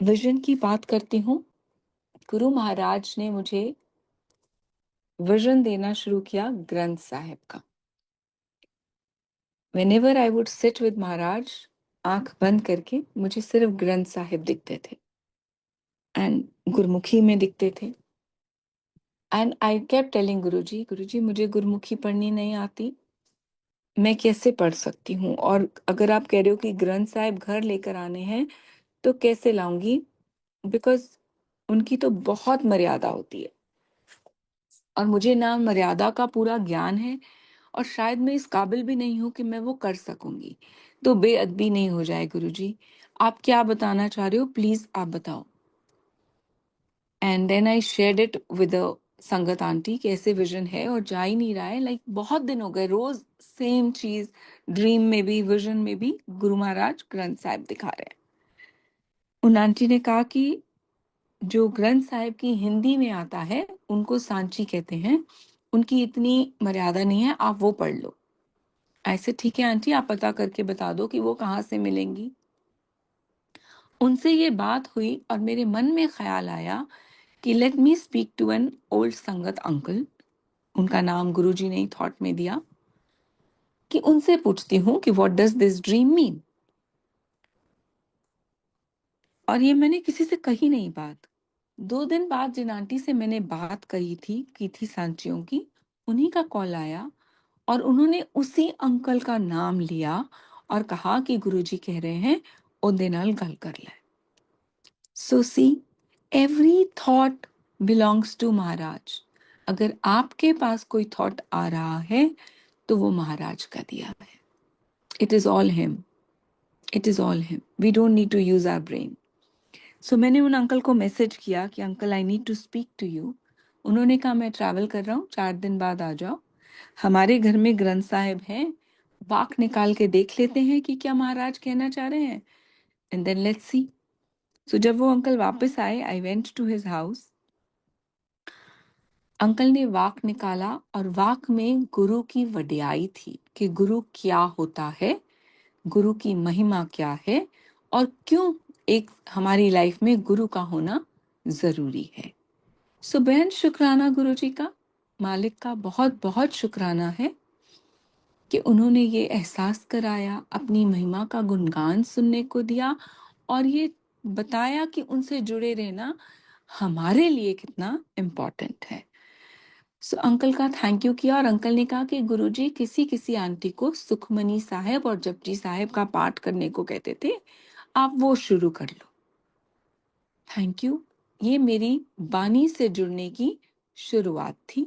Vision की बात करती हूँ। गुरु महाराज ने मुझे विजन देना शुरू किया ग्रंथ साहिब का। Whenever I would sit with महाराज, आंख बंद करके मुझे सिर्फ ग्रंथ साहिब दिखते थे एंड गुरमुखी में दिखते थे। एंड आई केप्ट टेलिंग गुरुजी मुझे गुरमुखी पढ़नी नहीं आती, मैं कैसे पढ़ सकती हूँ? और अगर आप कह रहे हो कि ग्रंथ साहिब घर लेकर आने हैं तो कैसे लाऊंगी? बिकॉज उनकी तो बहुत मर्यादा होती है और मुझे ना मर्यादा का पूरा ज्ञान है और शायद मैं इस काबिल भी नहीं हूं कि मैं वो कर सकूंगी। तो बेअदबी नहीं हो जाए गुरुजी, आप क्या बताना चाह रहे हो, प्लीज आप बताओ। And then I shared it with sangat aunty कि ऐसे विजन है और जा ही नहीं रहा है। लाइक बहुत दिन हो गए, रोज सेम चीज, ड्रीम में भी विजन में भी गुरु महाराज ग्रंथ साहिब दिखा रहे हैं। उन आंटी ने कहा कि जो ग्रंथ साहिब की हिंदी में आता है उनको सांची कहते हैं, उनकी इतनी मर्यादा नहीं है, आप वो पढ़ लो। ऐसे ठीक है आंटी, आप पता करके बता दो कि वो कहाँ से मिलेंगी। उनसे ये बात हुई और मेरे मन में ख्याल आया कि let me speak to an old sangat uncle, उनका नाम गुरुजी ने थॉट में दिया, कि उनसे पूछती हूँ कि what does this dream mean. और ये मैंने किसी से कही नहीं बात। 2 दिन बाद जिन आंटी से मैंने बात की थी सांचियों की, उन्हीं का कॉल आया और उन्होंने उसी अंकल का नाम लिया और कहा कि गुरुजी कह रहे हैं ओदे नाल गल कर ले। सो सी, एवरी थॉट बिलोंग्स टू महाराज। अगर आपके पास कोई थॉट आ रहा है तो वो महाराज का दिया है। It is all him, it is all him, we don't need to use our brain. So मैंने उन अंकल को मैसेज किया कि uncle I need to speak to you. उन्होंने कहा मैं ट्रैवल कर रहा हूँ, 4 दिन बाद आ जाओ। हमारे घर में ग्रंथ साहिब हैं, वाक निकाल के देख लेते हैं कि क्या महाराज कहना चाह रहे हैं, and then let's see. So जब वो अंकल वापस आए, I went to his house. Uncle ने वाक निकाला और वाक में गुरु की वड्याई थी कि गुरु क्या होता है, गुरु की महिमा क्या है और क्यों एक हमारी लाइफ में गुरु का होना जरूरी है। सो बेहद शुक्राना गुरु जी का, मालिक का बहुत बहुत शुक्राना है कि उन्होंने ये एहसास कराया, अपनी महिमा का गुणगान सुनने को दिया और ये बताया कि उनसे जुड़े रहना हमारे लिए कितना इम्पोर्टेंट है। सो अंकल का थैंक यू किया और अंकल ने कहा कि गुरुजी किसी किसी आंटी को सुखमनी साहब और जपजी साहब का पाठ करने को कहते थे, आप वो शुरू कर लो। Thank you. ये मेरी बानी से जुड़ने की शुरुआत थी।